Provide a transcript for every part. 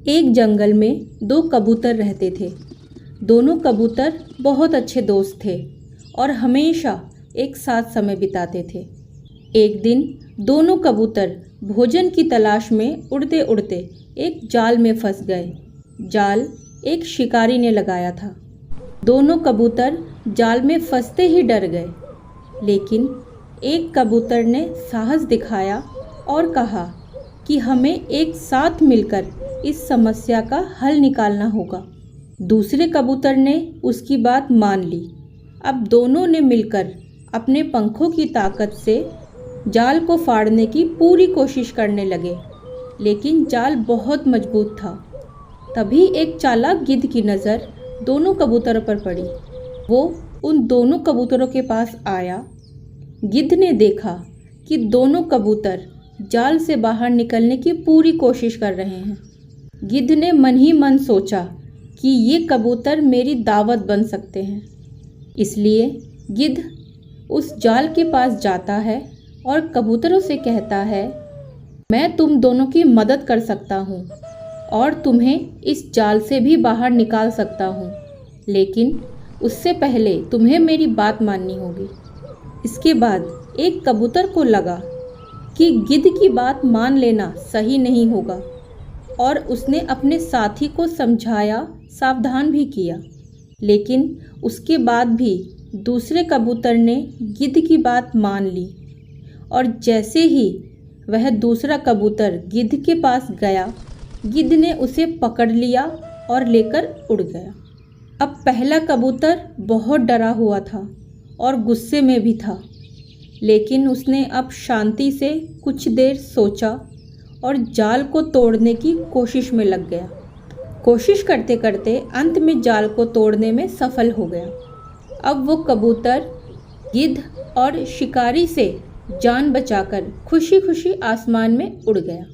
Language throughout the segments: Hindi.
एक जंगल में दो कबूतर रहते थे। दोनों कबूतर बहुत अच्छे दोस्त थे और हमेशा एक साथ समय बिताते थे। एक दिन दोनों कबूतर भोजन की तलाश में उड़ते उड़ते एक जाल में फंस गए। जाल एक शिकारी ने लगाया था। दोनों कबूतर जाल में फंसते ही डर गए, लेकिन एक कबूतर ने साहस दिखाया और कहा कि हमें एक साथ मिलकर इस समस्या का हल निकालना होगा। दूसरे कबूतर ने उसकी बात मान ली। अब दोनों ने मिलकर अपने पंखों की ताकत से जाल को फाड़ने की पूरी कोशिश करने लगे, लेकिन जाल बहुत मजबूत था। तभी एक चालाक गिद्ध की नज़र दोनों कबूतरों पर पड़ी। वो उन दोनों कबूतरों के पास आया। गिद्ध ने देखा कि दोनों कबूतर जाल से बाहर निकलने की पूरी कोशिश कर रहे हैं। गिद्ध ने मन ही मन सोचा कि ये कबूतर मेरी दावत बन सकते हैं। इसलिए गिद्ध उस जाल के पास जाता है और कबूतरों से कहता है, मैं तुम दोनों की मदद कर सकता हूँ और तुम्हें इस जाल से भी बाहर निकाल सकता हूँ, लेकिन उससे पहले तुम्हें मेरी बात माननी होगी। इसके बाद एक कबूतर को लगा कि गिद्ध की बात मान लेना सही नहीं होगा और उसने अपने साथी को समझाया, सावधान भी किया। लेकिन उसके बाद भी दूसरे कबूतर ने गिद्ध की बात मान ली और जैसे ही वह दूसरा कबूतर गिद्ध के पास गया, गिद्ध ने उसे पकड़ लिया और लेकर उड़ गया। अब पहला कबूतर बहुत डरा हुआ था और गुस्से में भी था, लेकिन उसने अब शांति से कुछ देर सोचा और जाल को तोड़ने की कोशिश में लग गया। कोशिश करते करते अंत में जाल को तोड़ने में सफल हो गया। अब वो कबूतर गिद्ध और शिकारी से जान बचाकर खुशी खुशी आसमान में उड़ गया।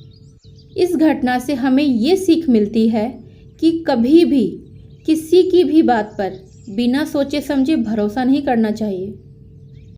इस घटना से हमें ये सीख मिलती है कि कभी भी किसी की भी बात पर बिना सोचे समझे भरोसा नहीं करना चाहिए।